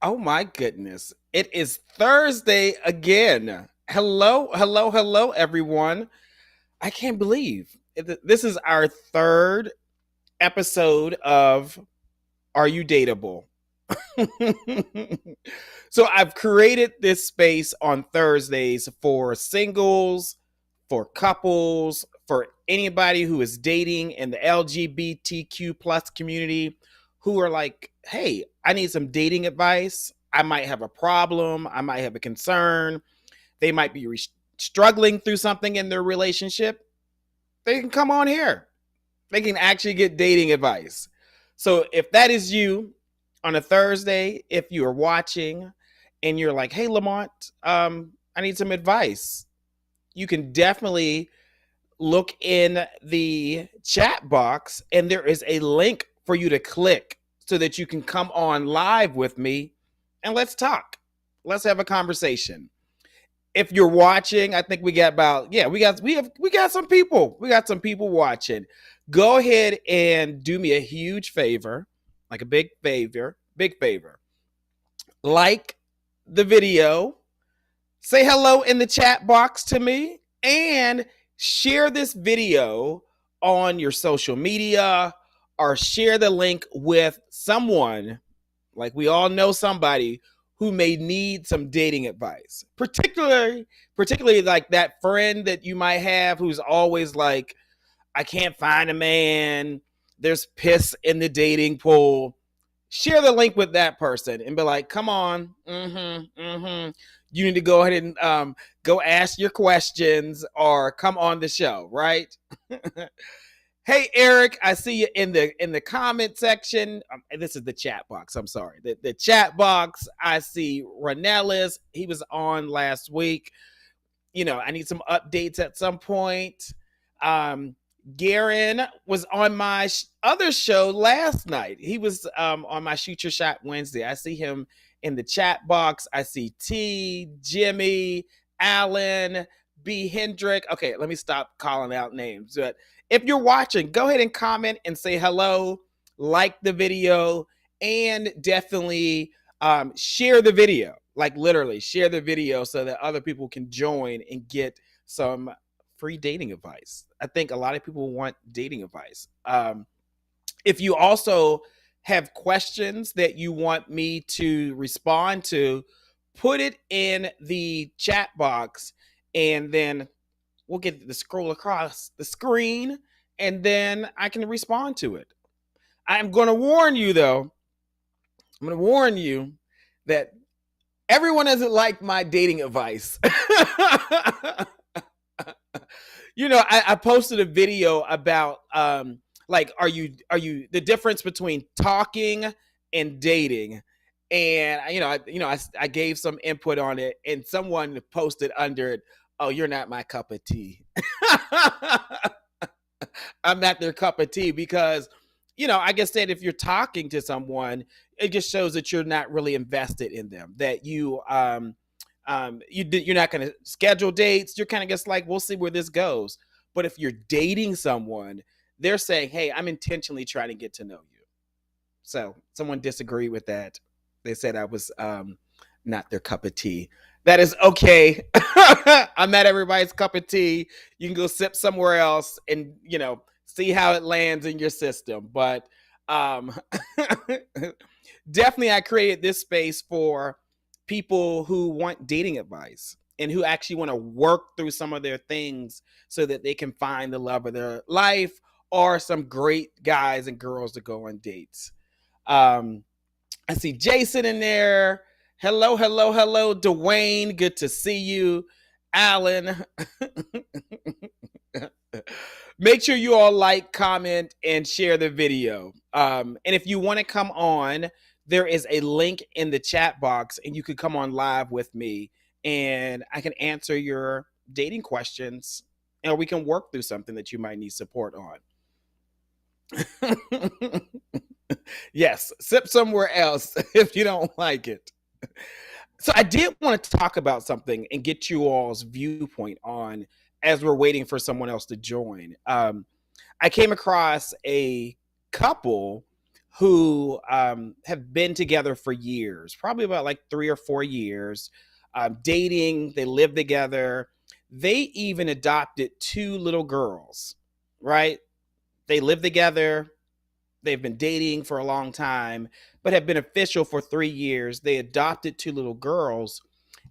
Oh my goodness. It is Thursday again. Hello, everyone. I can't believe this is our third episode of Are You Dateable? So I've created this space on Thursdays for singles, for couples, for anybody who is dating in the LGBTQ plus community who are like, hey, I need some dating advice. I might have a problem. I might have a concern. They might be struggling through something in their relationship. They can come on here. They can actually get dating advice. So if that is you on a Thursday, if you are watching and you're like, hey, Lamont, I need some advice, you can definitely look in the chat box and there is a link for you to click so that you can come on live with me and let's talk. Let's have a conversation. If you're watching, I think we got about we got some people. We got some people watching. Go ahead and do me a huge favor, like a big favor. Like the video, say hello in the chat box to me, and share this video on your social media or share the link with someone. Like, we all know somebody who may need some dating advice, particularly like that friend that you might have who's always like, I can't find a man, there's piss in the dating pool. Share the link with that person and be like, come on, you need to go ahead and go ask your questions or come on the show, right? Hey Eric, I see you in the comment section. This is the chat box. I'm sorry, the chat box. I see Ranellis. He was on last week. I need some updates at some point. Garen was on my other show last night. He was on my Shoot Your Shot Wednesday. I see him in the chat box. I see T, Jimmy, Alan, B. Hendrick. Okay, let me stop calling out names. But if you're watching, go ahead and comment and say hello, like the video, and definitely share the video. Like, literally, share the video so that other people can join and get some free dating advice. I think a lot of people want dating advice. If you also have questions that you want me to respond to, put it in the chat box and then we'll get the scroll across the screen and then I can respond to it. I'm going to warn you though. I'm going to warn you that everyone doesn't like my dating advice. I posted a video about like, are you the difference between talking and dating, and I gave some input on it, and someone posted under it, "Oh, you're not my cup of tea." I'm not their cup of tea because, I guess that if you're talking to someone, it just shows that you're not really invested in them. That you're not going to schedule dates. You're kind of just like, we'll see where this goes. But if you're dating someone, they're saying, hey, I'm intentionally trying to get to know you. So someone disagreed with that. They said I was not their cup of tea. That is okay. I'm not everybody's cup of tea. You can go sip somewhere else and, see how it lands in your system. But definitely I created this space for people who want dating advice and who actually want to work through some of their things so that they can find the love of their life or some great guys and girls to go on dates. I see Jason in there. Hello, Dwayne. Good to see you. Alan. Make sure you all like, comment, and share the video. And if you want to come on, there is a link in the chat box, and you could come on live with me, and I can answer your dating questions, and we can work through something that you might need support on. Yes, sip somewhere else if you don't like it. So I did want to talk about something and get you all's viewpoint on as we're waiting for someone else to join. I came across a couple who have been together for years, probably about like 3 or 4 years, dating. They live together. They even adopted two little girls, right? They live together. They've been dating for a long time, but have been official for 3 years. They adopted two little girls,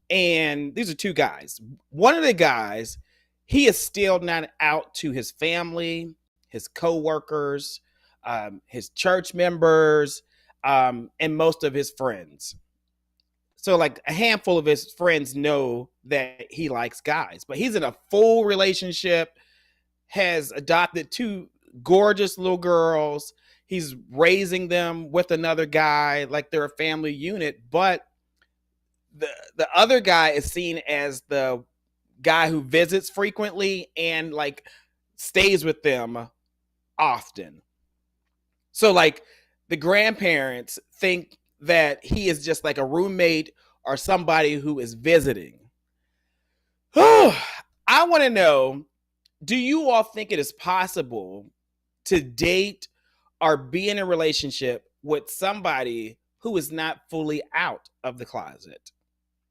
and these are two guys. One of the guys, he is still not out to his family, his coworkers, his church members, and most of his friends. So, like, a handful of his friends know that he likes guys, but he's in a full relationship, has adopted two gorgeous little girls. He's raising them with another guy, like they're a family unit, but the other guy is seen as the guy who visits frequently and like stays with them often. So like the grandparents think that he is just like a roommate or somebody who is visiting. I want to know, do you all think it is possible to date or be in a relationship with somebody who is not fully out of the closet?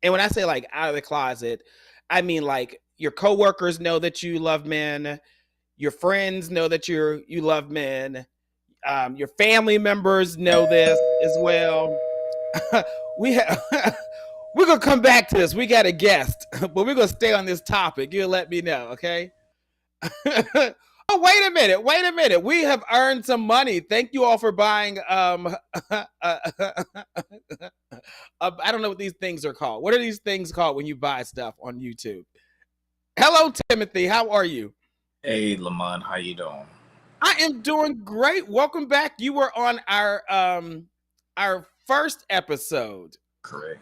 And when I say like out of the closet, I mean like your coworkers know that you love men, your friends know that you love men, your family members know this as well. we have we're gonna come back to this. We got a guest, but we're gonna stay on this topic. You'll let me know, okay? Oh, wait a minute. Wait a minute. We have earned some money. Thank you all for buying. I don't know what these things are called. What are these things called when you buy stuff on YouTube? Hello, Timothy. How are you? Hey Lamont, how you doing? I am doing great. Welcome back. You were on our first episode. Correct.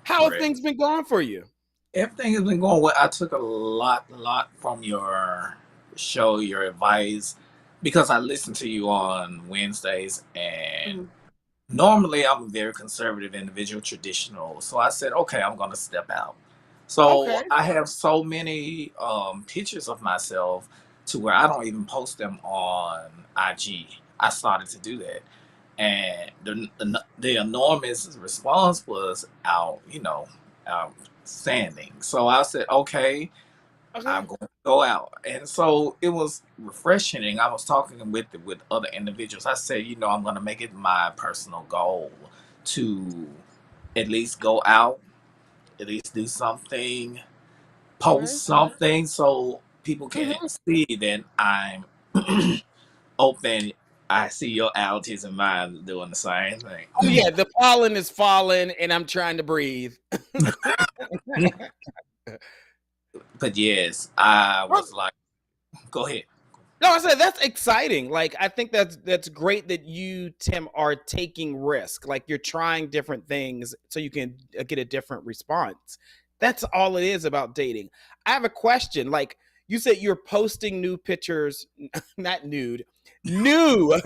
How have Correct. things been going for you? Everything has been going well. I took a lot from your show, your advice, because I listen to you on Wednesdays, and Mhm. normally I'm a very conservative individual, traditional. So I said, okay, I'm going to step out. So Okay. I have so many pictures of myself to where I don't even post them on IG. I started to do that, and the enormous response was outstanding. So I said, okay, Okay. I'm going to go out. And so it was refreshing. And I was talking with other individuals. I said, I'm going to make it my personal goal to at least go out, at least do something, Okay. post something so people can Mhm. see that I'm open. I see your allergies and mine doing the same Oh thing. yeah, the pollen is falling, and I'm trying to breathe. But yes, I Well, was like, go ahead. no, I said that's exciting. Like I think that's great that you, Tim, are taking risk. Like you're trying different things so you can get a different response. That's all it is about dating. I have a question. Like you said, you're posting new pictures, not nude, new.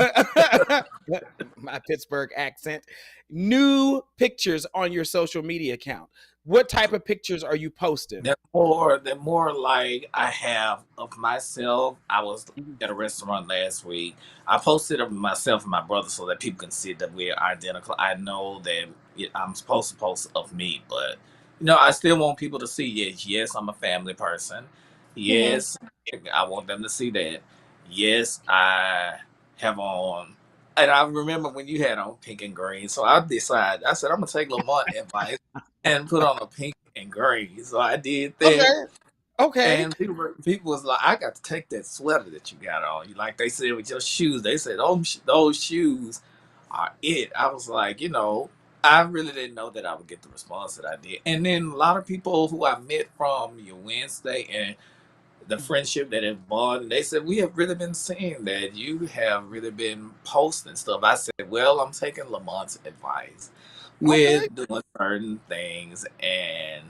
My Pittsburgh accent, new pictures on your social media account. What type of pictures are you posting? The more like I have of myself. I was Mhm. at a restaurant last week. I posted of myself and my brother so that people can see that we're identical. I know that I'm supposed to post of me, but I still want people to see. Yes, I'm a family person. Mhm. Yes, I want them to see that. Yes, I have on. And I remember when you had on pink and green. So I decided, I said, I'm going to take Lamont advice and put on a pink and green. So I did that. Okay. Okay. And people was like, I got to take that sweater that you got on. Like they said with your shoes, they said, oh, those shoes are it. I was like, I really didn't know that I would get the response that I did. And then a lot of people who I met from your Wednesday and the friendship that have bond, they said, we have really been seeing that you have really been posting stuff. I said, well, I'm taking Lamont's advice Okay. with doing certain things and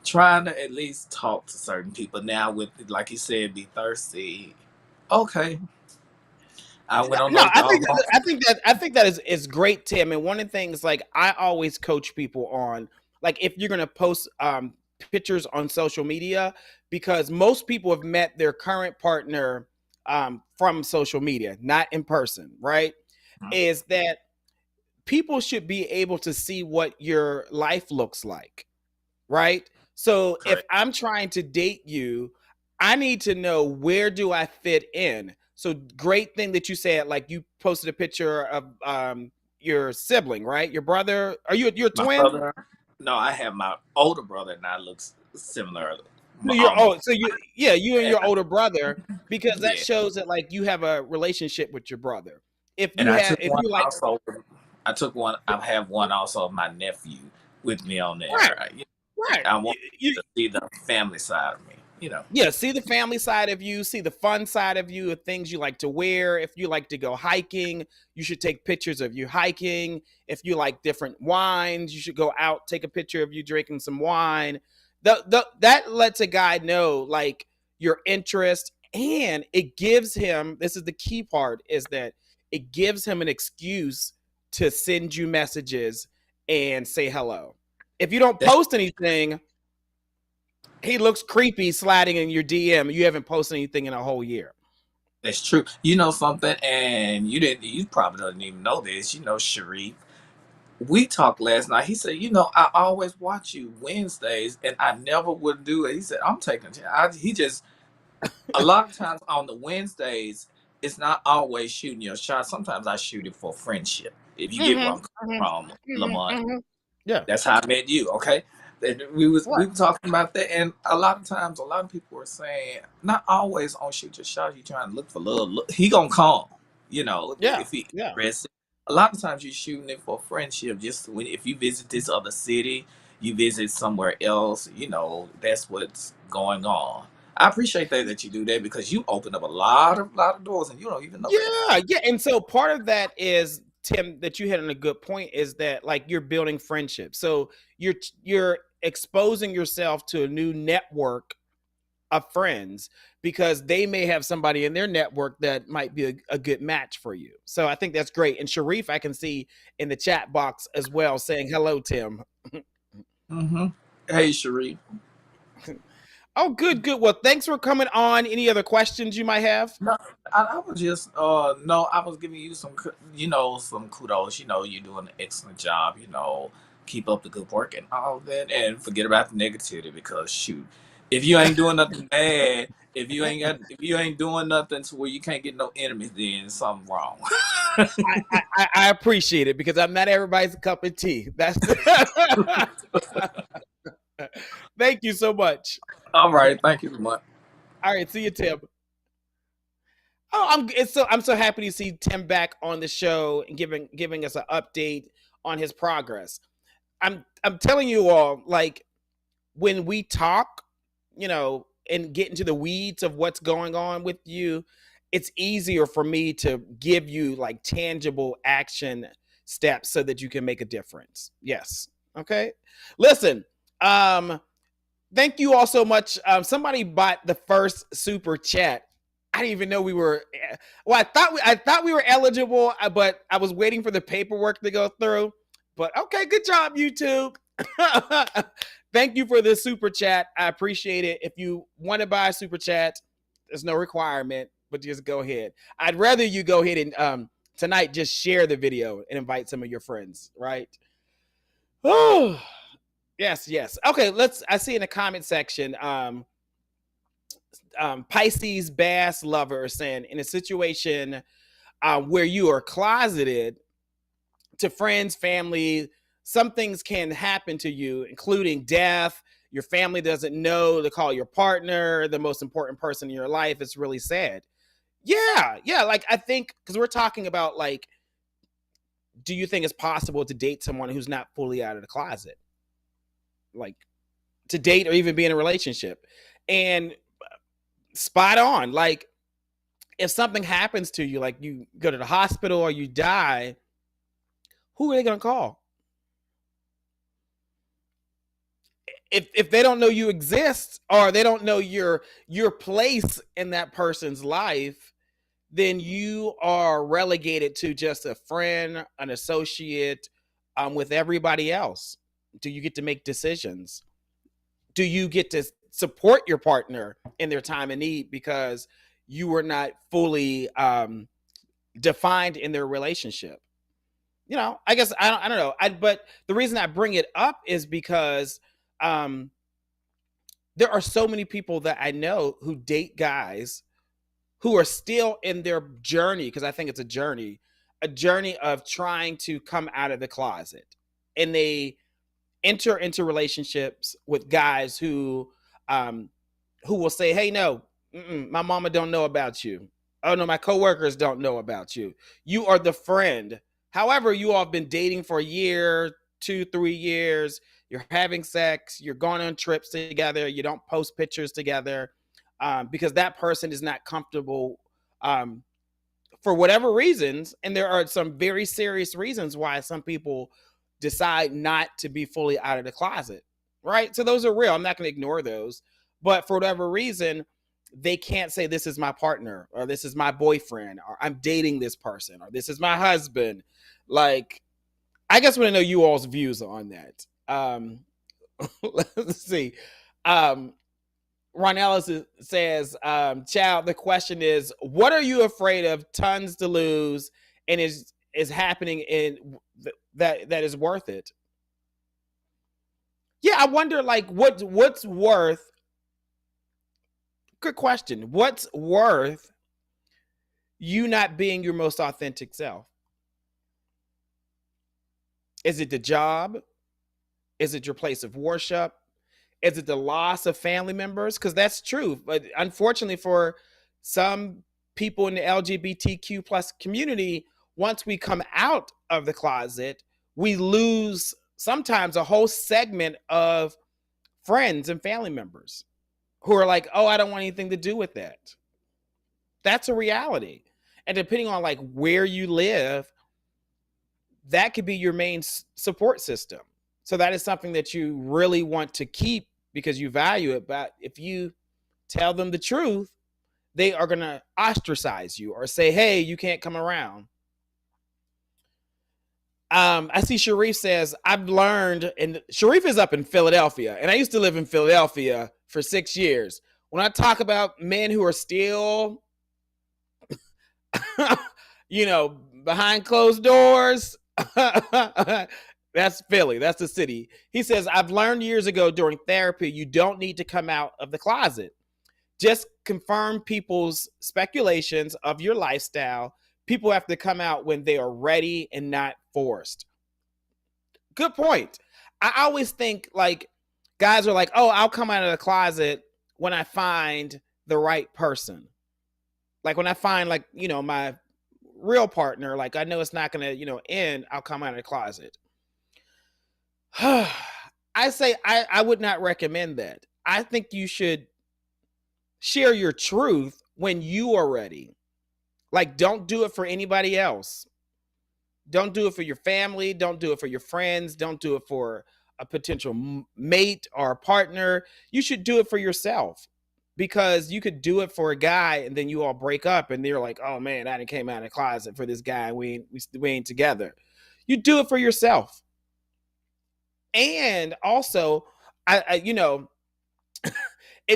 trying to at least talk to certain people. Now with, like you said, be thirsty. Okay, I went on No, those doggone. I think that is great, Tim. And one of the things like I always coach people on, like if you're gonna post pictures on social media, because most people have met their current partner from social media, not in person, right? is that people should be able to see what your life looks like, right? So if Correct. I'm trying to date you, I need to know, where do I fit in? So great thing that you said, like you posted a picture of your sibling, right? Your brother. Are you a My twin? brother, no, I have my older brother, and I looks similar, So you're almost. so you and And your older brother, because that yeah, shows that like you have a relationship with your brother. and I took If one you like, also. I took one. I have one also of my nephew with me on right, there. right. I want You to see the family side of me. Yeah, see the family side of you, see the fun side of you, of things you like to wear. If you like to go hiking, you should take pictures of you hiking. If you like different wines, you should go out, take a picture of you drinking some wine. That lets a guy know like your interest, and it gives him, this is the key part, is that it gives him an excuse to send you messages and say hello. If you don't That's post anything, he looks creepy sliding in your DM. You haven't posted anything in a whole year. that's true. You know something, and you didn't. You probably don't even know this. Sharif. We talked last night. He said, I always watch you Wednesdays, and I never would do it. He said, I'm taking. He just a lot of times on the Wednesdays, it's not always shooting your shot. Sometimes I shoot it for friendship. If you get where I'm Mm-hmm. coming from, Mm-hmm. Lamont. Mm-hmm. Yeah. That's how I met you, okay? And we Right. were talking about that, and a lot of times, a lot of people were saying, not always on shoot your shot. You trying to look for love. Look, he gonna come, Yeah. if he Yeah. interested. A lot of times, you're shooting it for friendship. Just when if you visit this other city, you visit somewhere else. That's what's going on. I appreciate that you do that because you open up a lot of doors, and you don't even know that. Yeah. Yeah. And so part of that is, Tim, that you hit on a good point, is that like you're building friendship. So you're exposing yourself to a new network of friends, because they may have somebody in their network that might be a good match for you. So I think that's great. And Sharif, I can see in the chat box as well, saying hello, Tim. Mm-hmm. Hey, Sheree. Oh, good, good. Well, thanks for coming on. Any other questions you might have? No, I was just no, I was giving you some kudos. You're doing an excellent job. Keep up the good work and all that, and forget about the negativity because shoot, if you ain't doing nothing bad, if you ain't doing nothing to where you can't get no enemies, then something wrong. I appreciate it, because I'm not everybody's cup of tea. That's Thank you so much. All right, thank you so much. All right, see you, Tim. I'm so happy to see Tim back on the show and giving us an update on his progress. I'm telling you all, like, when we talk, and get into the weeds of what's going on with you, it's easier for me to give you like tangible action steps so that you can make a difference. Yes. Okay. Listen, um, thank you all so much. Somebody bought the first super chat. I didn't even know we were. Well, I thought we were eligible, but I was waiting for the paperwork to go through. But okay, good job, YouTube. Thank you for this super chat. I appreciate it. If you want to buy a super chat, there's no requirement, but just go ahead. I'd rather you go ahead and tonight just share the video and invite some of your friends. Right? Oh. Yes, yes. Okay, I see in the comment section, Pisces bass lover is saying, in a situation where you are closeted to friends, family, some things can happen to you, including death. Your family doesn't know to call your partner, the most important person in your life. It's really sad. Yeah, yeah. Like, I think, because we're talking about, like, do you think it's possible to date someone who's not fully out of the closet? Like, to date or even be in a relationship. And spot on. Like, if something happens to you, like you go to the hospital or you die, who are they going to call? If they don't know you exist, or they don't know your place in that person's life, then you are relegated to just a friend, an associate, with everybody else. Do you get to make decisions? Do you get to support your partner in their time of need, because you were not fully defined in their relationship. I guess I don't know. But the reason I bring it up is because um, there are so many people that I know who date guys who are still in their journey, because I think it's a journey of trying to come out of the closet. And they enter into relationships with guys um, who will say, "Hey, no, my mama don't know about you. Oh no, my coworkers don't know about you. You are the friend. However, you all have been dating for a year, 2, 3 years. You're having sex. You're going on trips together. You don't post pictures together because that person is not comfortable um, for whatever reasons. And there are some very serious reasons why some people decide not to be fully out of the closet, right? So those are real. I'm not going to ignore those. But for whatever reason, they can't say, this is my partner, or this is my boyfriend, or I'm dating this person, or this is my husband. Like, I just want to know you all's views on that. Let's see. Um, Ron Ellis says, "Child, the question is, what are you afraid of? Tons to lose, and is happening in that is worth it." Yeah, I wonder, like, what's worth. Good question. What's worth you not being your most authentic self? Is it the job? Is it your place of worship? Is it the loss of family members? Because that's true. But unfortunately, for some people in the LGBTQ plus community, once we come out of the closet, we lose sometimes a whole segment of friends and family members who are like, oh, I don't want anything to do with that. That's a reality. And depending on like where you live, that could be your main support system. So that is something that you really want to keep because you value it. But if you tell them the truth, they are going to ostracize you or say, hey, you can't come around. I see Sharif says, I've learned, and Sharif is up in Philadelphia, and I used to live in Philadelphia for 6 years. When I talk about men who are still, behind closed doors, that's Philly. That's the city. He says, I've learned years ago during therapy, you don't need to come out of the closet. Just confirm people's speculations of your lifestyle. People have to come out when they are ready and not forced. Good point. I always think like guys are like, oh, I'll come out of the closet when I find the right person. Like when I find like, my real partner, like I know it's not going to, end, I'll come out of the closet. I say I would not recommend that. I think you should share your truth when you are ready. Like, don't do it for anybody else. Don't do it for your family. Don't do it for your friends. Don't do it for a potential mate or a partner. You should do it for yourself, because you could do it for a guy and then you all break up and they're like, oh man, I done came out of the closet for this guy. We ain't together. You do it for yourself. And also, it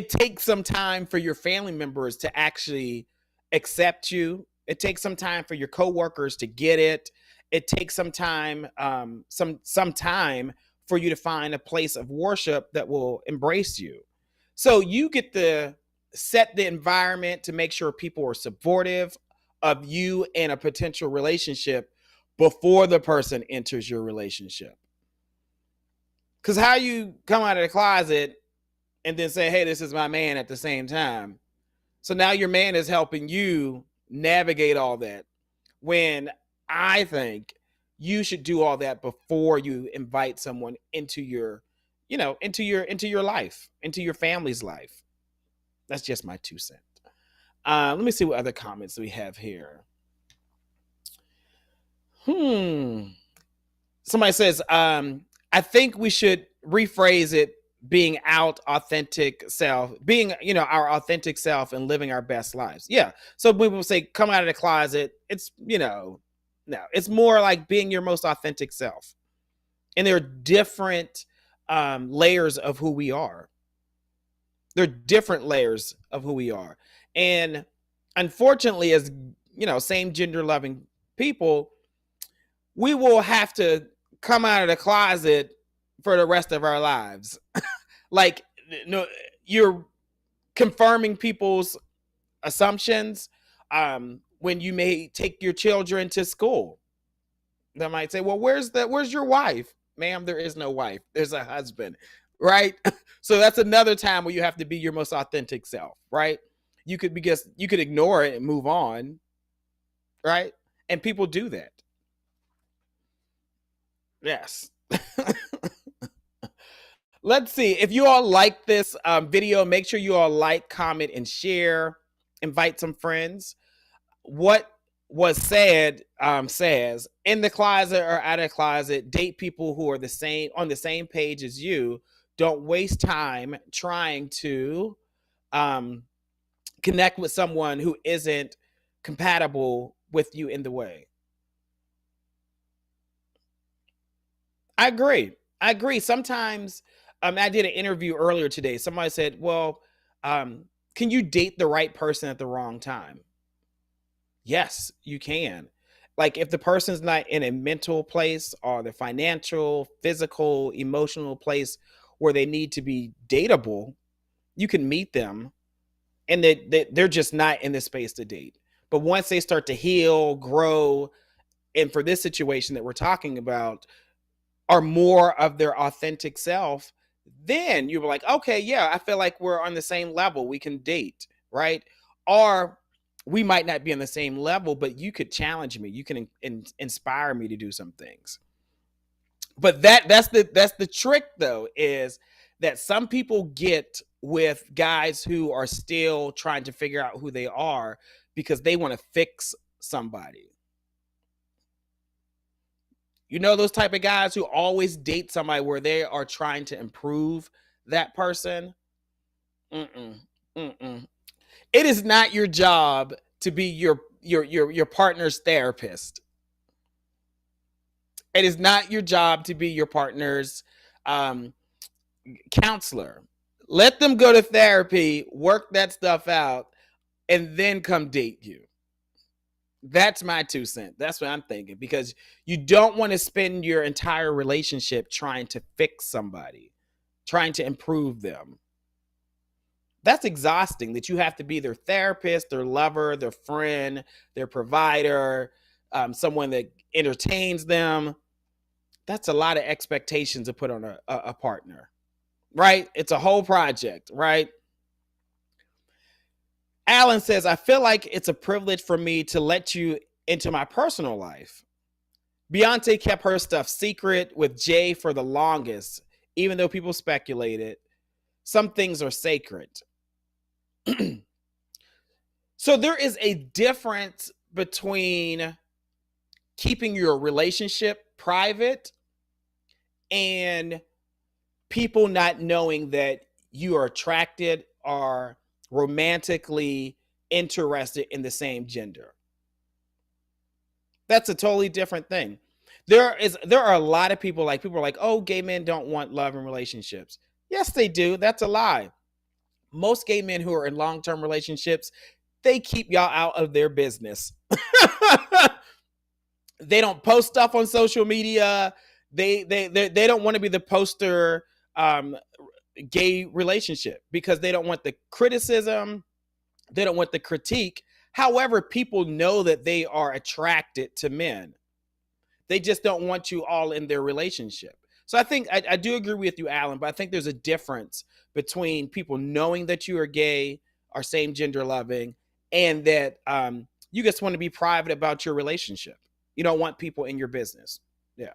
takes some time for your family members to actually accept you. It takes some time for your coworkers to get it. It takes some time, some time for you to find a place of worship that will embrace you. So you get to set the environment to make sure people are supportive of you in a potential relationship before the person enters your relationship. Because how you come out of the closet and then say, hey, this is my man at the same time. So now your man is helping you navigate all that, when I think you should do all that before you invite someone into your, into your life, into your family's life. That's just my 2 cents. Let me see what other comments we have here. Somebody says, I think we should rephrase it, being our authentic self, being, our authentic self and living our best lives. Yeah. So when people say come out of the closet, it's, no, it's more like being your most authentic self. And there are different layers of who we are. There are different layers of who we are. And unfortunately, as same gender loving people, we will have to come out of the closet for the rest of our lives. Like, no, you're confirming people's assumptions. When you may take your children to school, they might say, well, where's your wife? Ma'am, there is no wife. There's a husband, right? So that's another time where you have to be your most authentic self, right? You could ignore it and move on, right? And people do that. Yes. Let's see. If you all like this video, make sure you all like, comment, and share. Invite some friends. What was said says, in the closet or out of the closet, date people who are on the same page as you. Don't waste time trying to um, connect with someone who isn't compatible with you in the way. I agree. Sometimes, I did an interview earlier today. Somebody said, well, um, can you date the right person at the wrong time? Yes, you can. Like, if the person's not in a mental place or the financial, physical, emotional place where they need to be dateable, you can meet them, and they're just not in the space to date. But once they start to heal, grow, and for this situation that we're talking about, are more of their authentic self, then you're like, okay, yeah, I feel like we're on the same level. We can date, right? Or we might not be on the same level, but you could challenge me. You can inspire me to do some things. But that's the trick, though, is that some people get with guys who are still trying to figure out who they are because they want to fix somebody. Those type of guys who always date somebody where they are trying to improve that person. Mm-mm, mm-mm. It is not your job to be your partner's therapist. It is not your job to be your partner's um, counselor. Let them go to therapy, work that stuff out, and then come date you. That's my 2 cents. That's what I'm thinking, because you don't want to spend your entire relationship trying to fix somebody, trying to improve them. That's exhausting, that you have to be their therapist, their lover, their friend, their provider, someone that entertains them. That's a lot of expectations to put on a partner, right? It's a whole project, right? Alan says, I feel like it's a privilege for me to let you into my personal life. Beyonce kept her stuff secret with Jay for the longest, even though people speculated. Some things are sacred. So there is a difference between keeping your relationship private and people not knowing that you are attracted or romantically interested in the same gender. That's a totally different thing. There are a lot of people are like, oh, gay men don't want love and relationships. Yes, they do. That's a lie. Most gay men who are in long-term relationships, they keep y'all out of their business. They don't post stuff on social media. They don't want to be the poster um, gay relationship because they don't want the criticism. They don't want the critique. However, people know that they are attracted to men. They just don't want you all in their relationship. So I think I do agree with you, Alan, but I think there's a difference between people knowing that you are gay or same gender loving, and that you just want to be private about your relationship. You don't want people in your business. Yeah.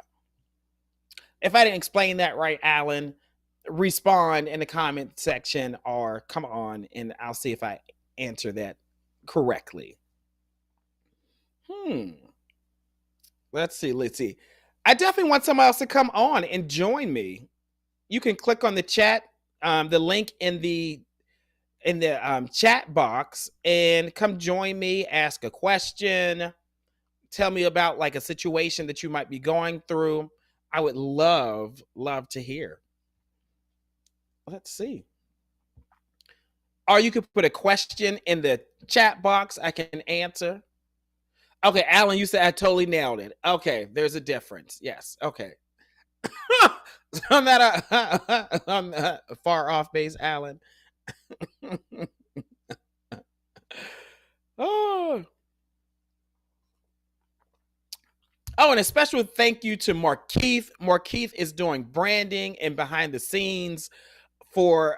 If I didn't explain that right, Alan, respond in the comment section or come on and I'll see if I answer that correctly. Hmm. Let's see. I definitely want somebody else to come on and join me. You can click on the chat, the link in the chat box, and come join me. Ask a question. Tell me about like a situation that you might be going through. I would love to hear. Let's see. Or you could put a question in the chat box. I can answer. Okay, Alan, you said I totally nailed it. Okay, there's a difference. Yes. Okay. So I'm not I'm not a far off base, Alan. Oh, oh, and a special thank you to Markeith. Markeith is doing branding and behind the scenes for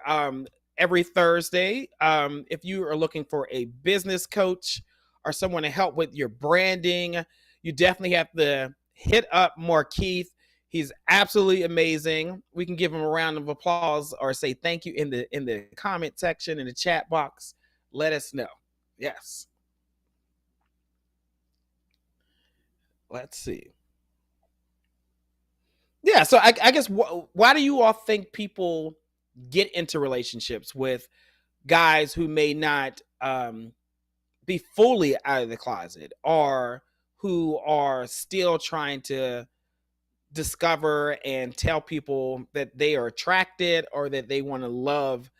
every Thursday. If you are looking for a business coach or someone to help with your branding, you definitely have to hit up Markeith. He's absolutely amazing. We can give him a round of applause or say thank you in the comment section in the chat box. Let us know. Yes. Let's see. Yeah. So I guess why do you all think people get into relationships with guys who may not be fully out of the closet or who are still trying to discover and tell people that they are attracted or that they want to love,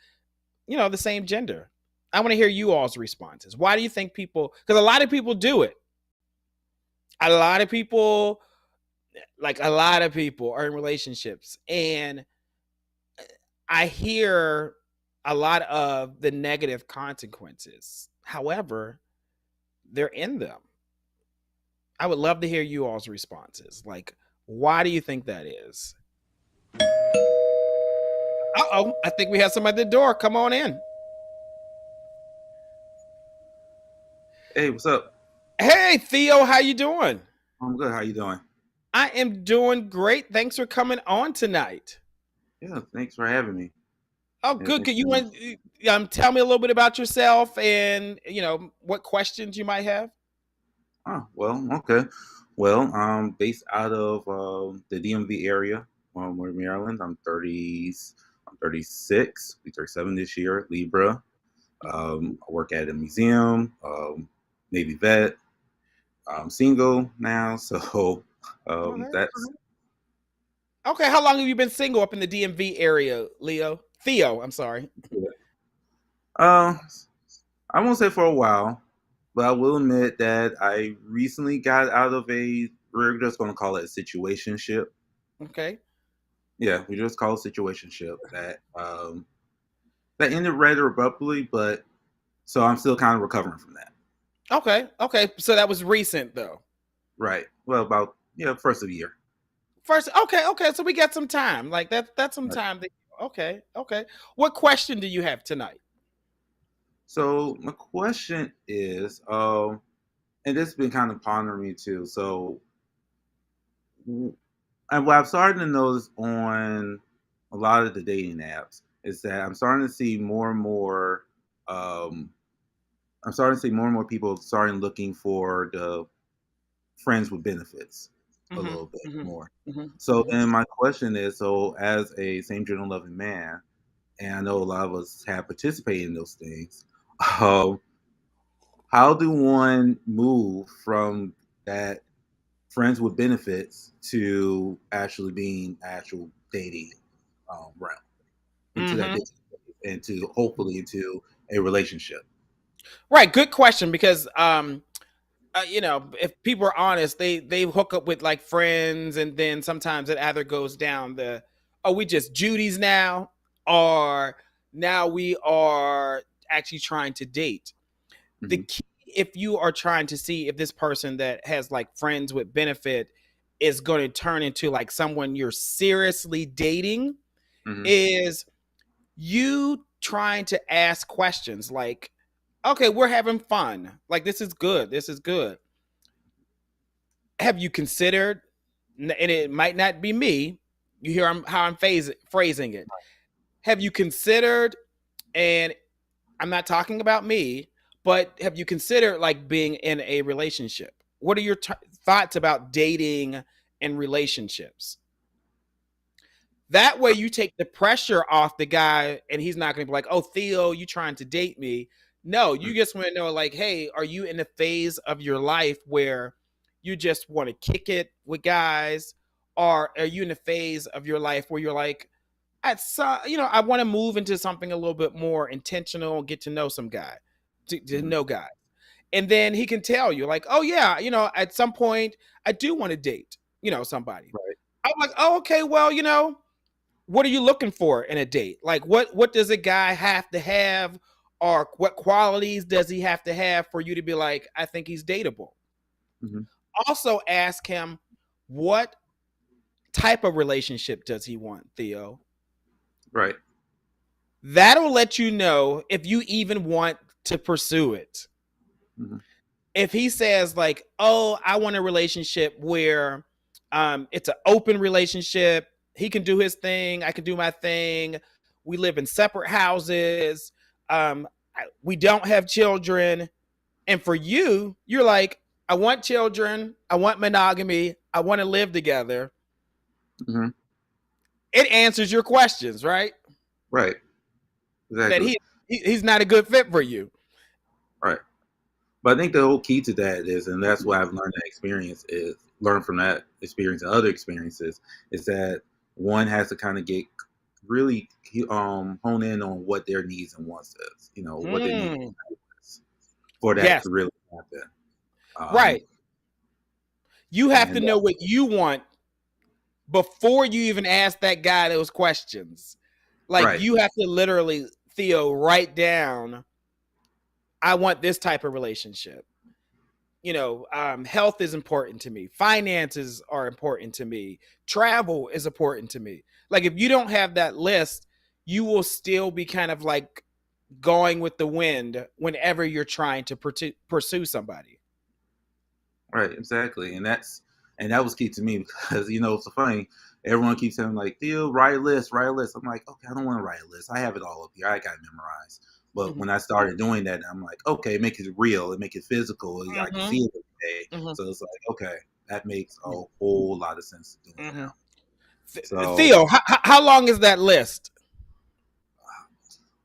the same gender? I want to hear you all's responses. Why do you think people, because a lot of people do it. A lot of people, like a lot of people are in relationships, and I hear a lot of the negative consequences. However, they're in them. I would love to hear you all's responses. Like, why do you think that is? Uh-oh, I think we have somebody at the door. Come on in. Hey, what's up? Hey, Theo, how you doing? I'm good. How you doing? I am doing great. Thanks for coming on tonight. Yeah, thanks for having me. Oh, Yeah, good. thanks Could you for- tell me a little bit about yourself and what questions you might have? Oh, well, okay. Well, I'm based out of the DMV area, we're in Maryland. I'm 36. Be 37 this year. Libra. I work at a museum. Navy vet. I'm single now, so Okay. that's Okay. How long have you been single up in the DMV area, Leo? Theo, I'm sorry. yeah. Uh, I won't say for a while, but I will admit that I recently got out of we're just going to call it a situationship. Okay. Yeah, we just call it situationship that ended rather abruptly, but so I'm still kind of recovering from that. Okay. Okay. So that was recent though. Right. Well, about first of the year. First, okay, okay. So we got some time. Like that's some Right. time. Okay, okay. What question do you have tonight? So my question is, and this has been kind of pondering me too. So, and what I've started to notice on a lot of the dating apps is that I'm starting to see more and more. Um, I'm starting to see more and more people starting looking for the friends with benefits a Mm-hmm. little bit Mm-hmm. more. Mm-hmm. So Mm-hmm. then my question is, so as a same gender loving man, and I know a lot of us have participated in those things, um, how do one move from that friends with benefits to actually being actual dating realm into that Mm-hmm. dating into hopefully into a relationship? Right. Good question because if people are honest, they hook up with like friends, and then sometimes it either goes down the, oh, we just Judy's now, or now we are actually trying to date. The Hmm. key, if you are trying to see if this person that has like friends with benefit is going to turn into like someone you're seriously dating, Hmm. is you trying to ask questions like, okay, we're having fun, like this is good, have you considered, and it might not be me, you hear how I'm phrasing it, have you considered, and I'm not talking about me, but have you considered like being in a relationship? What are your thoughts about dating and relationships? That way you take the pressure off the guy, and he's not going to be like, "Oh, Theo, you trying to date me?" No, you just want to know like, "Hey, are you in a phase of your life where you just want to kick it with guys, or are you in a phase of your life where you're like, I want to move into something a little bit more intentional, get to know some guy, to Hmm. know guys." And then he can tell you, like, oh yeah, at some point I do want to date, somebody. Right. I'm like, oh, okay, well, what are you looking for in a date? Like, what does a guy have to have, or what qualities does he have to have for you to be like, I think he's dateable? Hmm. Also ask him, what type of relationship does he want, Theo? Right. That'll let you know if you even want to pursue it. Hmm. If he says like, oh, I want a relationship where it's an open relationship, he can do his thing, I can do my thing, we live in separate houses, we don't have children, and for you, you're like, I want children, I want monogamy, I want to live together, Hmm. it answers your questions, right? Right. That Exactly. he's not a good fit for you. Right. But I think the whole key to that is, and that's what I've learned that experience is learn from that experience and other experiences, is that one has to kind of get really hone in on what their needs and wants is, what they need Mm, for that yes, to really happen. Um, right. You have to and know what you want before you even ask that guy those questions. Like, right, you have to literally, Theo, write down, I want this type of relationship. Health is important to me. Finances are important to me. Travel is important to me. Like, if you don't have that list, you will still be kind of like going with the wind whenever you're trying to pursue somebody. right, exactly, and that was key to me because it's so funny. Everyone keeps saying like, Theo, write a list, write a list. I'm like, okay, I don't want to write a list. I have it all up here. I got it memorized. But Mm-hmm. when I started doing that, I'm like, okay, make it real, and make it physical. I can Mm-hmm. see it every day. Mm-hmm. So it's like, okay, that makes a whole lot of sense to doing Mm-hmm. now. So, Theo, how long is that list?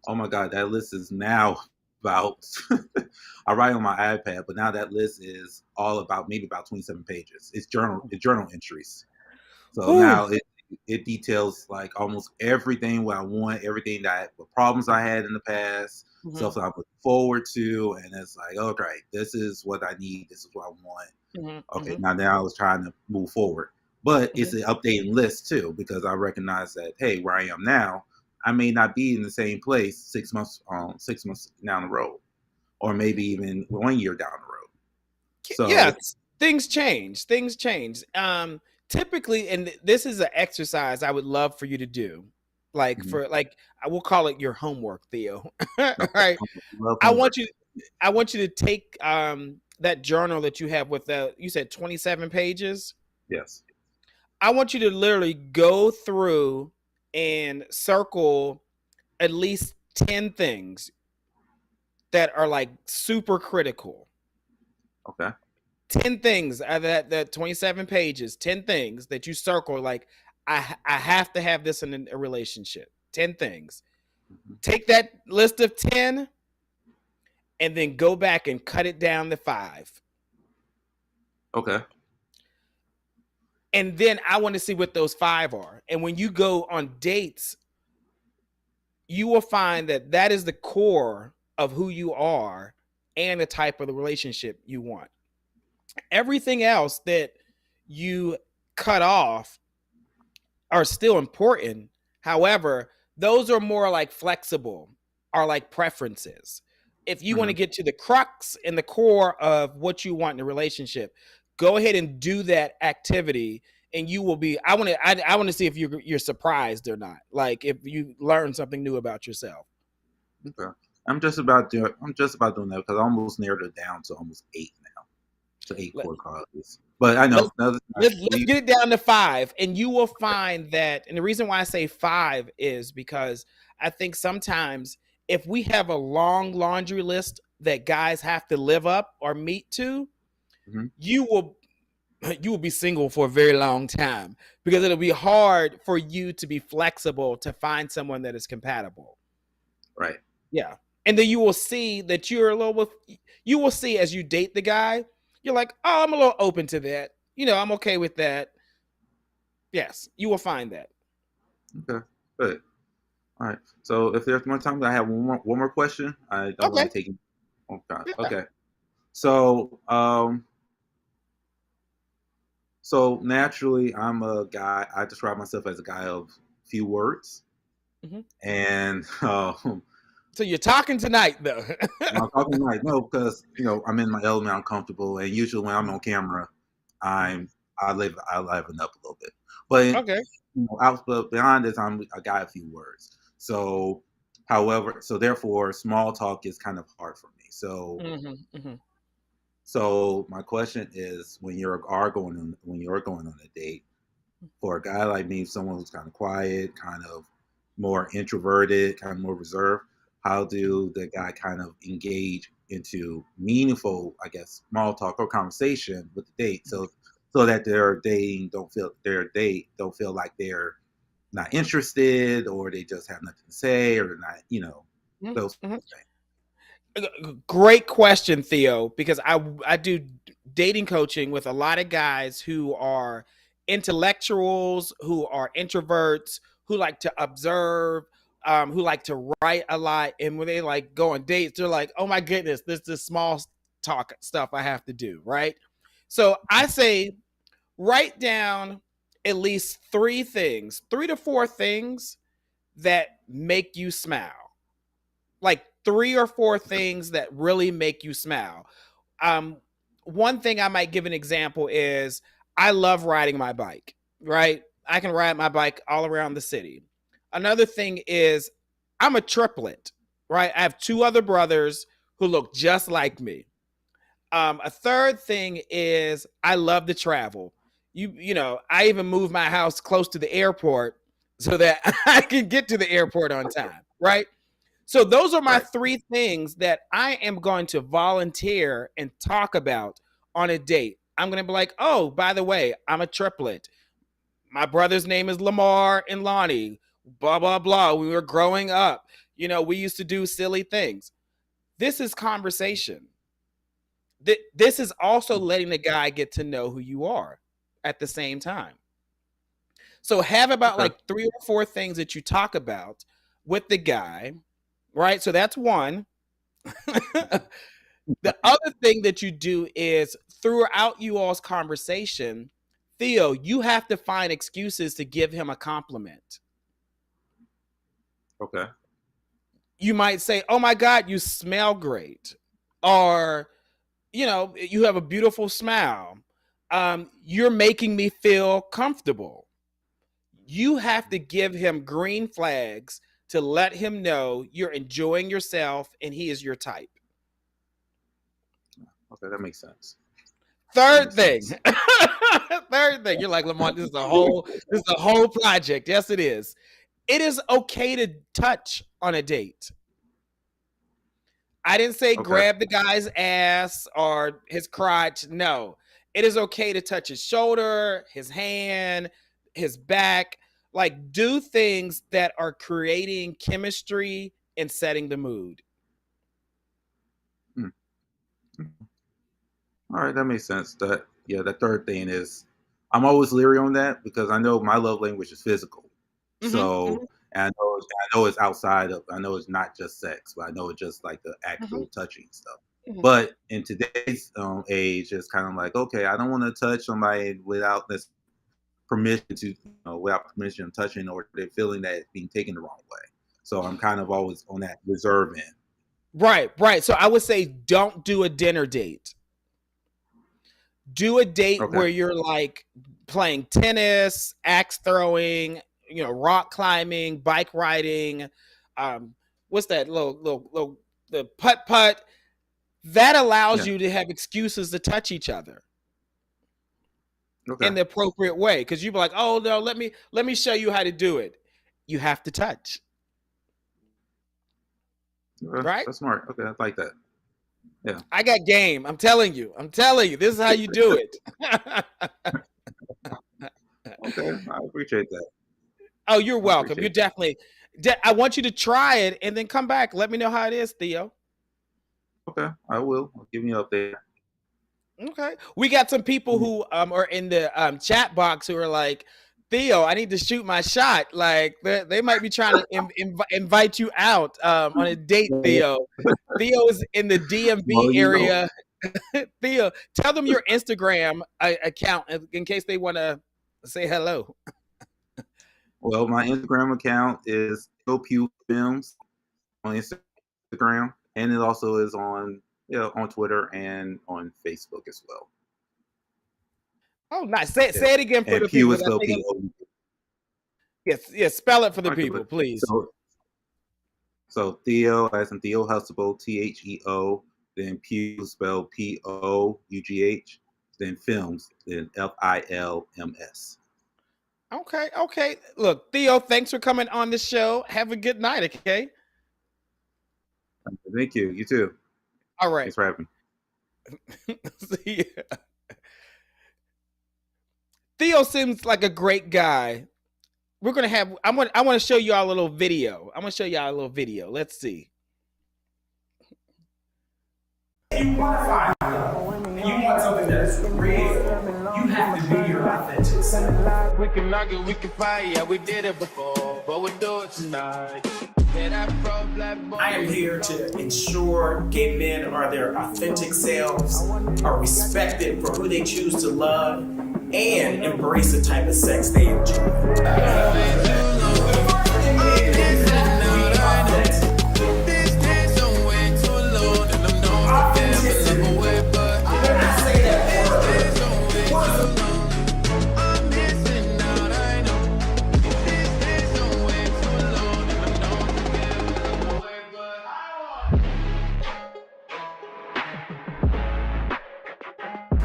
oh my God, that list is now about. I write on my iPad, but now that list is all about maybe about 27 pages. It's journal entries. So Whew. now it details like almost everything what I want, everything what problems I had in the past, Mm-hmm. stuff that I'm looking forward to, and it's like, okay, this is what I need, this is what I want. Mm-hmm. Okay, Mm-hmm. now I was trying to move forward, but it's Mm-hmm. an updating list too because I recognize that hey, where I am now, I may not be in the same place 6 months down the road, or maybe even 1 year down the road. Yeah, So, things change. Things change. Typically, and this is an exercise I would love for you to do. Like, mhm, for like, I will call it your homework, Theo. All okay, right. love I want homework. you. I want you to take that journal that you have with you said 27 pages. Yes. I want you to literally go through and circle at least 10 things that are like super critical. Okay. 10 things out of that 27 pages, 10 things that you circle, like, I have to have this in a relationship. 10 things. Mhm. Take that list of 10 and then go back and cut it down to 5. Okay. And then I want to see what those 5 are. And when you go on dates, you will find that that is the core of who you are and the type of the relationship you want. Everything else that you cut off are still important. However, those are more like flexible, are like preferences. If you want to Mhm. get to the crux and the core of what you want in a relationship, go ahead and do that activity, and you will be. I want to see if you're surprised or not. Like, if you learn something new about yourself. Okay. I'm just about doing that because I almost narrowed it down to almost eight now, to eight Let, core qualities. But I let's know another time let's get it down to 5, and you will find that. And the reason why I say 5 is because I think sometimes if we have a long laundry list that guys have to live up or meet to, Mhm. you will you will be single for a very long time, because it'll be hard for you to be flexible to find someone that is compatible. Right. Yeah. And then you will see that you're a little, you will see as you date the guy, you're like, oh, I'm a little open to that. I'm okay with that. Yes, you will find that. Okay. Good. All right. So if there's more time, I have one more question. I don't Okay. want to take it. Okay. Yeah. Okay. So, so naturally, I'm a guy. I describe myself as a guy of few words, Mm-hmm. and So you're talking tonight, though. I'm talking like no, because I'm in my element. I'm comfortable, and usually when I'm on camera, I'm I liven up a little bit. But Okay. but beyond this, I'm a guy of few words. So, however, so therefore, small talk is kind of hard for me. Mm-hmm. Mm-hmm. So my question is, when you're going on a date, for a guy like me, someone who's kind of quiet, kind of more introverted, kind of more reserved, how do the guy kind of engage into meaningful, I guess, small talk or conversation with the date, so that their date don't feel like they're not interested or they just have nothing to say or not, those Mm-hmm. things. Great question, Theo, because I do dating coaching with a lot of guys who are intellectuals, who are introverts, who like to observe, who like to write a lot, and when they like go on dates, they're like, "Oh my goodness, this is small talk stuff I have to do." Right? So I say write down at least three to four things that make you smile, like three or four things that really make you smile. Um, One thing I might give an example is I love riding my bike, right? I can ride my bike all around the city. Another thing is I'm a triplet, right? I have two other brothers who look just like me. A third thing is I love to travel. I even moved my house close to the airport so that I can get to the airport on time, right? So those are my Right. three things that I am going to volunteer and talk about on a date. I'm going to be like, oh, by the way, I'm a triplet. My brother's name is Lamar and Lonnie. Blah, blah, blah. We were growing up. We used to do silly things. This is conversation. This is also letting the guy get to know who you are at the same time. So have about Okay. like three or four things that you talk about with the guy, right? So that's one. The other thing that you do is throughout you all's conversation, Theo, you have to find excuses to give him a compliment. Okay. You might say, "Oh my God, you smell great," or you have a beautiful smile. You're making me feel comfortable. You have to give him green flags to let him know you're enjoying yourself and he is your type. Okay, that makes sense. That Third makes thing. sense. Third thing. You're like, Lamont, this is a whole project. Yes, it is. It is okay to touch on a date. I didn't say Okay. grab the guy's ass or his crotch. No. It is okay to touch his shoulder, his hand, his back. Like, do things that are creating chemistry and setting the mood. Hmm. All right, that makes sense. The third thing is I'm always leery on that because I know my love language is physical. Mm-hmm, So mm-hmm, I know it's outside of I know it's not just sex, but I know it's just like the mm-hmm, actual touching stuff. mm-hmm. But in today's age, it's kind of like okay, I don't want to touch somebody without this permission without permission of touching or they're feeling that it's being taken the wrong way. So I'm kind of always on that reserve end. Right, right. So I would say don't do a dinner date. Do a date Okay. where you're like playing tennis, axe throwing, rock climbing, bike riding. Um, what's that little the putt putt? That allows Yeah. you to have excuses to touch each other Okay. in the appropriate way. Because you'd be like, oh no, let me show you how to do it. You have to touch, Okay. right? That's smart. Okay, I like that. Yeah. I got game. I'm telling you. I'm telling you. This is how you do it. Okay. I appreciate that. Oh, you're I welcome. You're appreciate that. definitely. I want you to try it and then come back. Let me know how it is, Theo. Okay, I will. I'll give you an update. Okay. We got some people who are in the chat box who are like, Theo, I need to shoot my shot. Like they might be trying to invite you out on a date, Theo. Theo is in the DMV Well, area. Theo, tell them your Instagram account in case they want to say hello. Well, my Instagram account is Pew Films on Instagram, and it also is on on Twitter and on Facebook as well. Oh, nice. Say, Yeah. say it again for And the Pew people. is I spelled think P-O. yes, yes. Spell it for the Okay, people, but please. so Theo, as in Theo Huxtable, Theo, then Pew spelled Pough, then Films, then Films. Okay, okay. Look, Theo, thanks for coming on the show. Have a good night, okay? Thank you. You too. All right. Thanks for having See ya. Theo seems like a great guy. We're gonna have. I want to show y'all a little video. I'm gonna show y'all a little video. Let's see. You want to find love, and you want something that's real, you have to be your authentic self. We can argue, we can fight, yeah, we did it before, but we'll do it tonight. I am here to ensure gay men are their authentic selves, are respected for who they choose to love, and embrace the type of sex they enjoy.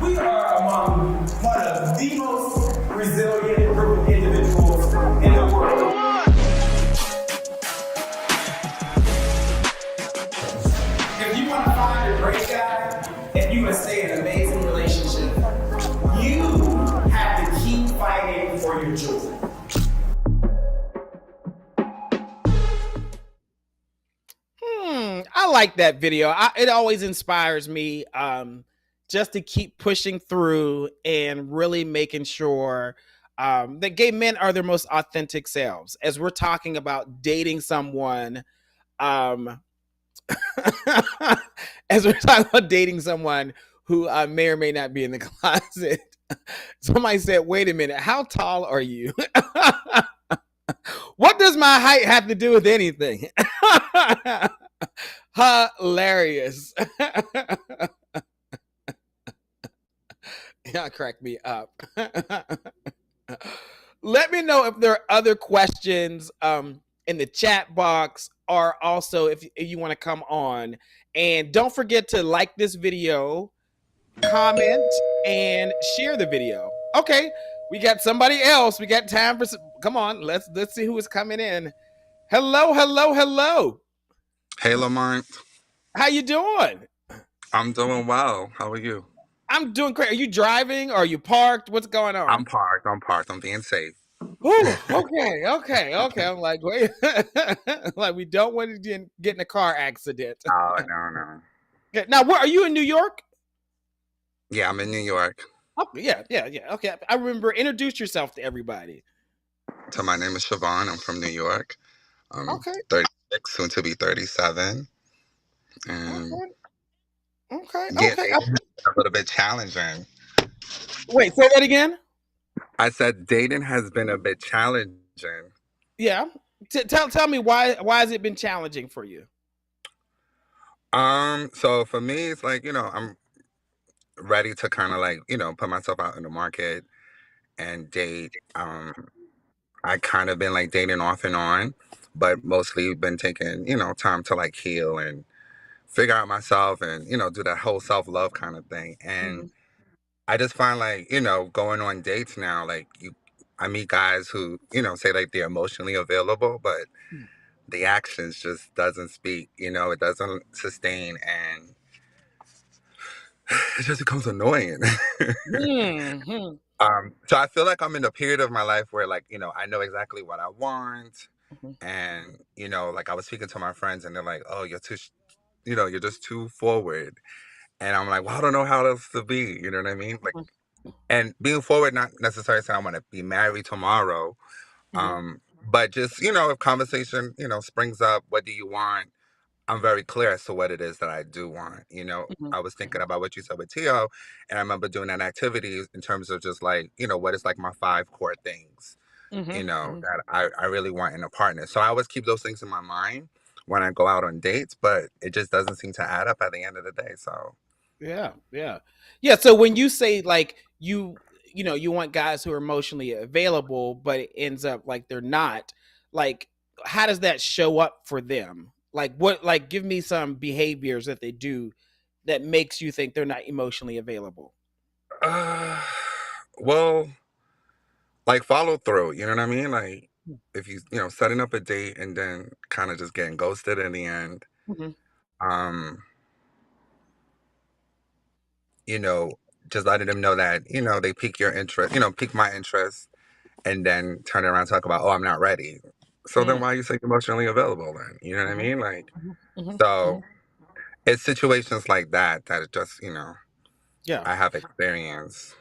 We are among one of the most resilient group of individuals in the world. If you want to find a great guy and you want to stay in an amazing relationship, you have to keep fighting for your joy. I like that video. It always inspires me just to keep pushing through and really making sure that gay men are their most authentic selves. As we're talking about dating someone, as we're talking about dating someone who may or may not be in the closet. Somebody said, "Wait a minute, how tall are you?" What does my height have to do with anything? Hilarious. Y'all crack me up. Let me know if there are other questions in the chat box, or also if you want to come on. And don't forget to like this video, comment, and share the video. Okay, we got somebody else. We got time for come on, let's see who is coming in. Hello, hello, hello. Hey, Lamont. How you doing? I'm doing well. How are you? I'm doing great. Are you driving? Or are you parked? What's going I'm on? parked. I'm parked. I'm being safe. Ooh, okay, okay, okay. I'm like, wait, like we don't want to get in a car accident. Oh, no. Okay, now, where are you in New York? Yeah, I'm in New York. Oh, yeah. Okay, I remember. Introduce yourself to everybody. So my name is Siobhan. I'm from New York. I'm Okay, 36, soon to be 37. And okay, okay, yeah, okay. dating has been a little bit challenging. Wait, say that again. I said dating has been a bit challenging. Yeah, tell me why has it been challenging for you? So for me, it's like, I'm ready to kind of like, put myself out in the market and date. I kind of been like dating off and on, but mostly been taking, time to like heal and figure out myself and, do that whole self love kind of thing. And Mhm. I just find like, going on dates now, like I meet guys who, say like they're emotionally available, but the actions just doesn't speak, it doesn't sustain and it just becomes annoying. Mhm. So I feel like I'm in a period of my life where like, I know exactly what I want. Mhm. And, like I was speaking to my friends and they're like, oh, you're too, you're just too forward. And I'm like, well, I don't know how else to be. You know what I mean? Like, and being forward, not necessarily saying I want to be married tomorrow. Mhm. But just, if conversation, springs up, what do you want? I'm very clear as to what it is that I do want. Mhm, I was thinking about what you said with Theo, and I remember doing that activity in terms of just like, what is like my five core things, mhm, mhm. that I really want in a partner. So I always keep those things in my mind when I go out on dates, but it just doesn't seem to add up at the end of the day. So, Yeah, yeah. Yeah, so when you say like you want guys who are emotionally available but it ends up like they're not, like how does that show up for them? Like what, like give me some behaviors that they do that makes you think they're not emotionally available. uh, well, like follow through, you know what I mean? Like if setting up a date and then kind of just getting ghosted in the end. Mhm. Um, you know, just letting them know that, they pique your interest, pique my interest, and then turn around and talk about, oh, I'm not ready. So then Mm. why are you saying emotionally available then? You know what I Mhm, mean? Like, mhm, mhm, so mhm. it's situations like that that it just, Yeah. I have experience.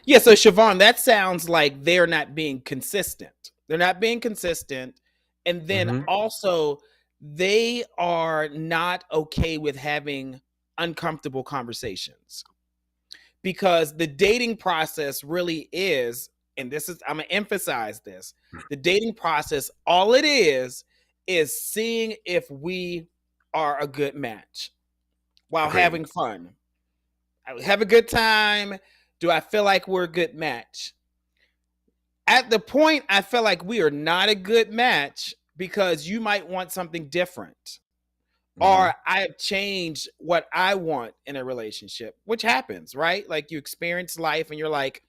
Yeah, so Siobhan, that sounds like they're not being consistent. They're not being consistent. And then Hmm. also, they are not okay with having uncomfortable conversations because the dating process really is, and this is, I'm going to emphasize this, the dating process, all it is seeing if we are a good match while Agreed. having fun. I have a good time. Do I feel like we're a good match? At the point I feel like we are not a good match because you might want something different. Hmm. Or I have changed what I want in a relationship, which happens, right? Like you experience life and you're like,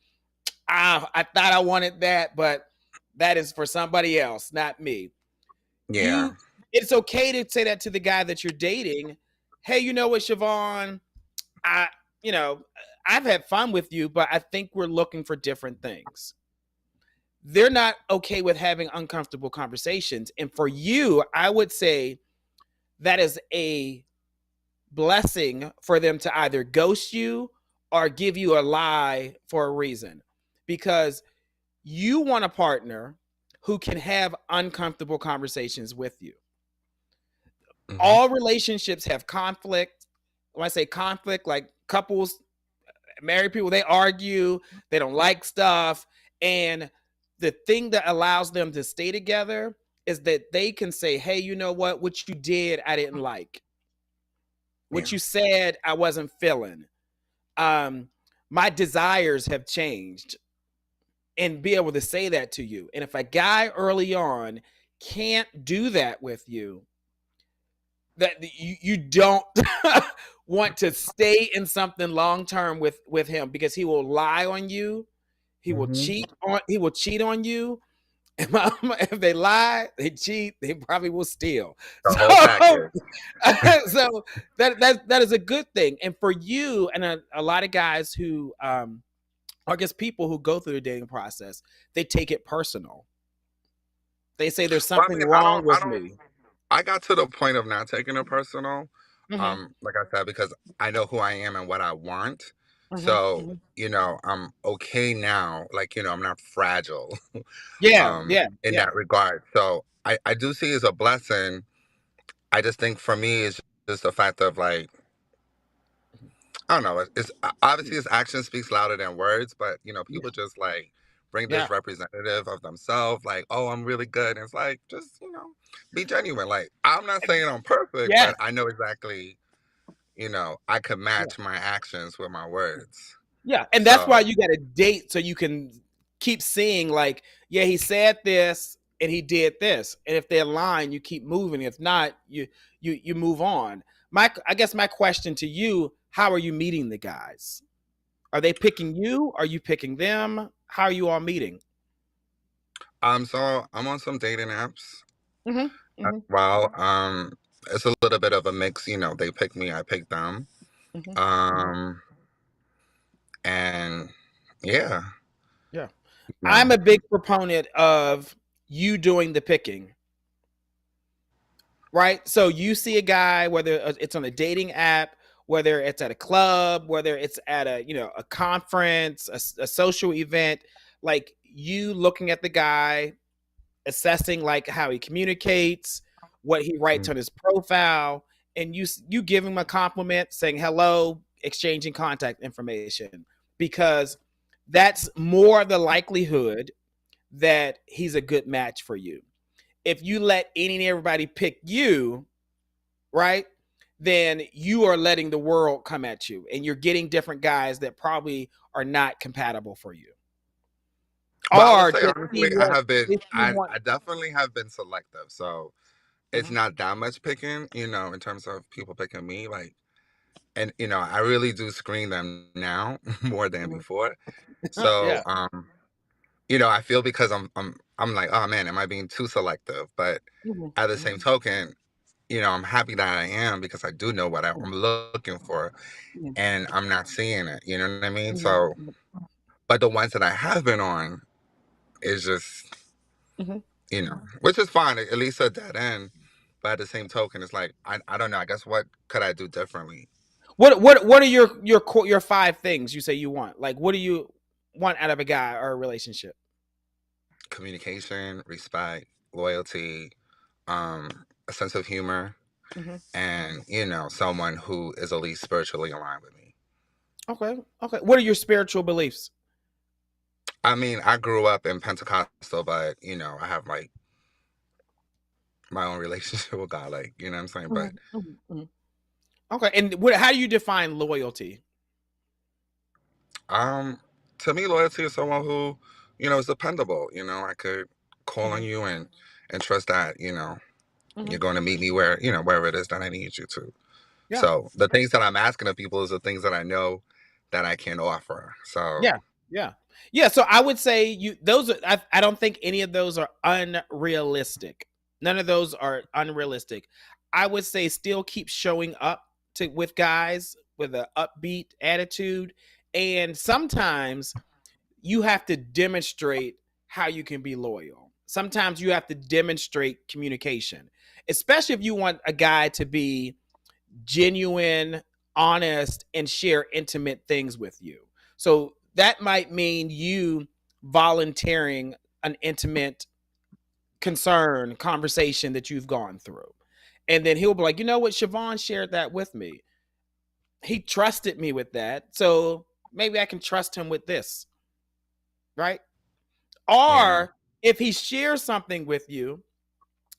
I thought I wanted that, but that is for somebody else, not me. Yeah. You It's okay to say that to the guy that you're dating. Hey, you know what, Siobhan? I, you know, I've had fun with you, but I think we're looking for different things. They're not okay with having uncomfortable conversations. And for you, I would say that is a blessing for them to either ghost you or give you a lie for a reason. Because you want a partner who can have uncomfortable conversations with you. Hmm. All relationships have conflict. When I say conflict, like couples, married people, they argue, they don't like stuff. And the thing that allows them to stay together is that they can say, hey, you know what you did, I didn't like. Yeah. What you said, I wasn't feeling. Um, my desires have changed, and be able to say that to you. And if a guy early on can't do that with you, that you don't want to stay in something long term with him because he will lie on you. Hmm. He will cheat on you. If they lie, they cheat, they probably will steal. The So whole package. so that is a good thing. And for you and a lot of guys who I guess people who go through the dating process, they take it personal. They say there's Well, I something mean, wrong with me. I got to the point of not taking it personal. Hmm. Like I said, because I know who I am and what I want. Hmm. So, Hmm. I'm okay now. Like, I'm not fragile, Yeah, yeah, in yeah, that regard. So I do see it as a blessing. I just think for me, it's just the fact of like, I don't know. It's obviously his action speaks louder than words, but yeah, people just like bring yeah, this representative of themselves, like, oh, I'm really good. And it's like, just be genuine. Like, I'm not saying I'm perfect, yeah, but I know exactly, I could yeah. match my actions with my words. Yeah, and that's why So, you got to date so you can keep seeing like, yeah, he said this and he did this, and if they're lying, you keep moving. If not, you move on. I guess my question to you: how are you meeting the guys? Are they picking you? Are you picking them? How are you all meeting? so I'm on some dating apps Hmm. as Hmm. well. It's a little bit of a mix. They pick me, I pick them. Hmm. Hmm. Um, and yeah, Yeah, you I'm know. a big proponent of you doing the picking. Right? So you see a guy, whether it's on a dating app, whether it's at a club, whether it's at a a conference, a social event, like you looking at the guy, assessing like how he communicates, what he writes on his profile, and you give him a compliment saying hello, exchanging contact information, because that's more the likelihood that he's a good match for you. If you let any and everybody pick you, right, then you are letting the world come at you, and you're getting different guys that probably are not compatible for you. But I would Or say just see honestly, what if you want. I definitely have been selective. So it's Mhm. not that much picking, in terms of people picking me. Like, and I really do screen them now more than Mhm. before. So, Yeah. I feel because I'm like, oh man, am I being too selective? But Mhm. at the same Mhm. token, I'm happy that I am because I do know what I'm looking for, Mhm. and I'm not seeing it. You know what I mean? Mhm. So, but the ones that I have been on is just, Mhm. which is fine, at least a dead end. But at the same token, it's like I don't know. I guess what could I do differently? What are your 5 things you say you want? Like, what do you want out of a guy or a relationship? Communication, respect, loyalty, a sense of humor, Mhm. and someone who is at least spiritually aligned with me. Okay. Okay. What are your spiritual beliefs? I mean, I grew up in Pentecostal, but I have like my own relationship with God, like what I'm saying. But Mhm. Mhm. Mhm. Okay. And how do you define loyalty? um, to me, loyalty is someone who is dependable. I could call on Mhm. you and trust that Mhm. you're going to meet me where wherever it is that I need you to. Yeah. So the things that I'm asking of people is the things that I know that I can offer. So Yeah. Yeah. Yeah. So I would say those are, I don't think any of those are unrealistic. None of those are unrealistic. I would say still keep showing up with guys with an upbeat attitude. And sometimes you have to demonstrate how you can be loyal. Sometimes you have to demonstrate communication, especially if you want a guy to be genuine, honest, and share intimate things with you. So that might mean you volunteering an intimate concern, conversation that you've gone through. And then he'll be like, you know what? Siobhan shared that with me. He trusted me with that. So maybe I can trust him with this. Right. yeah. Or if he shares something with you,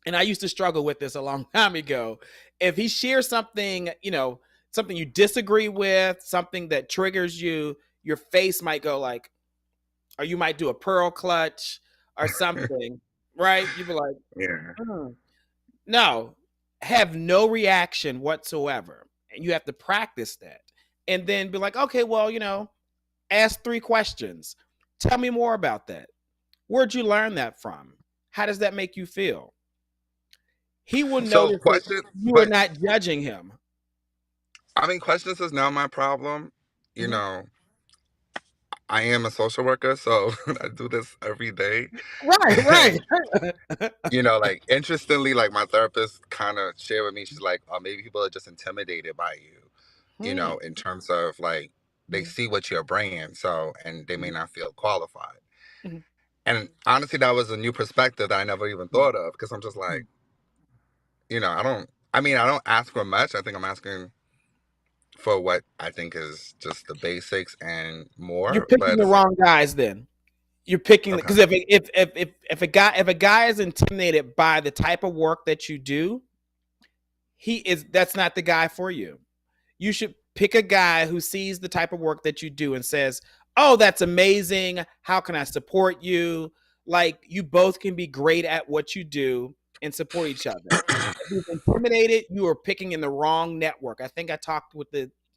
and I used to struggle with this a long time ago. If he shares something, something you disagree with, something that triggers you, your face might go like, or you might do a pearl clutch or something, right? You'd be like, Yeah. "Hmm." No, have no reaction whatsoever. And you have to practice that. And then be like, okay, well, ask 3 questions. Tell me more about that. Where'd you learn that from? How does that make you feel? He will So notice that questions, you are but not judging him. I mean, questions is now my problem. You Mhm. know, I am a social worker, so I do this every day. Right, right. And, like, interestingly, like, my therapist kind of shared with me, she's like, oh, maybe people are just intimidated by you, Hmm. in terms of, like, they Mhm, see what you're bringing, so, and they may mhm, not feel qualified. mhm, And honestly, that was a new perspective that I never even mhm, thought of because I'm just like, mhm. I don't ask for much. I think I'm asking for what I think is just the basics and You're more. But picking at the the same, wrong guys. Then you're picking okay, because if a guy is intimidated by the type of work that you do, that's not the guy for you. You should pick a guy who sees the type of work that you do and says, "Oh, that's amazing. How can I support you?" Like you both can be great at what you do and support each other. If he's intimidated, you are picking in the wrong network. I think I talked with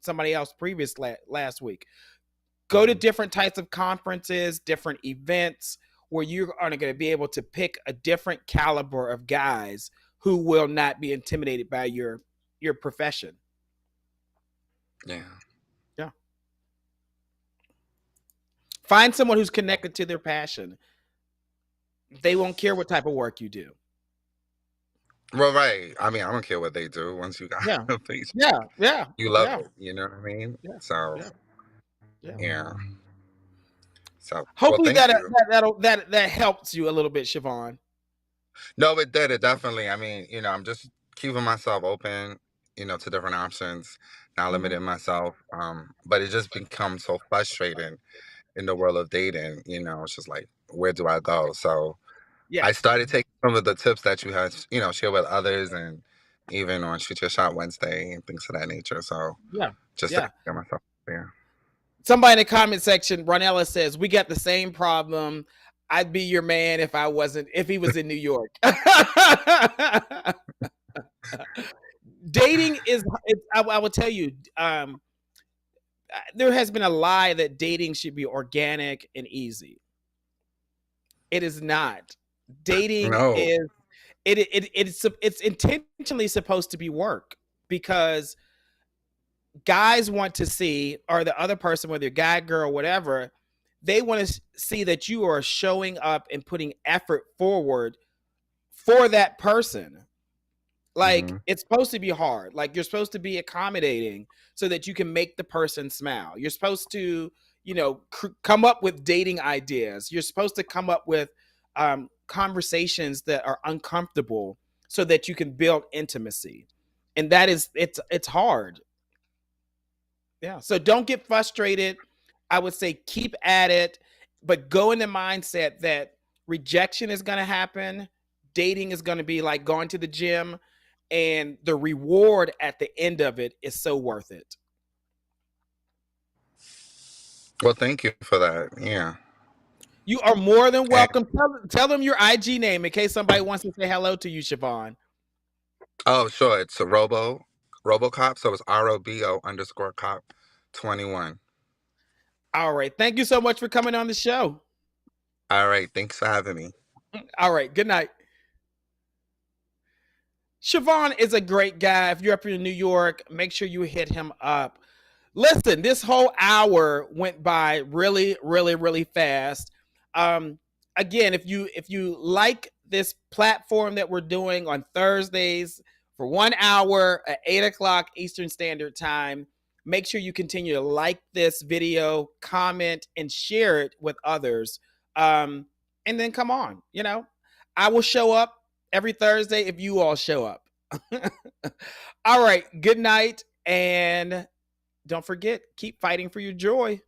somebody else previous last week. Go to different types of conferences, different events where you're going to be able to pick a different caliber of guys who will not be intimidated by your profession. yeah. Yeah. Find someone who's connected to their passion. They won't care what type of work you do. Well, right. I mean, I don't care what they do. Once you got Yeah. a page, Yeah. Yeah. you love Yeah. it. You know what I mean? Yeah. So, Yeah. Yeah. yeah. So, well, Hopefully thank you. that helps you a little bit, Siobhan. No, it did. It definitely. I mean, I'm just keeping myself open, to different options, not Mhm. limiting myself. But it just becomes so frustrating in the world of dating. It's just like, where do I go? So Yeah, I started taking some of the tips that you had, share with others, and even on Shoot Your Shot Wednesday and things of that nature. So yeah, just to yeah. get myself there. Somebody in the comment section, Ronella says, we got the same problem. I'd be your man if he was in New York. Dating is, I will tell you, there has been a lie that dating should be organic and easy. It is not. Dating No. is, it's intentionally supposed to be work because guys want to see, or the other person, whether you're guy, girl, whatever, they want to see that you are showing up and putting effort forward for that person. Like, Hmm. it's supposed to be hard. Like, you're supposed to be accommodating so that you can make the person smile. You're supposed to, come up with dating ideas. You're supposed to come up with conversations that are uncomfortable so that you can build intimacy. And that is, it's hard. Yeah. So don't get frustrated. I would say keep at it, but go in the mindset that rejection is going to happen. Dating is going to be like going to the gym, and the reward at the end of it is so worth it. Well, thank you for that. Yeah. You are more than And welcome. Tell them your IG name in case somebody wants to say hello to you, Siobhan. oh, sure, it's a RoboCop. So it's ROBO_cop 21. All right. Thank you so much for coming on the show. All right. Thanks for having me. All right. Good night. Siobhan is a great guy. If you're up in New York, make sure you hit him up. Listen, this whole hour went by really, really, really fast. Um, Again, if you like this platform that we're doing on Thursdays for 1 hour at 8 o'clock Eastern Standard Time, make sure you continue to like this video, comment, and share it with others. And then come on, I will show up every Thursday if you all show up. All right, good night, and don't forget, keep fighting for your joy.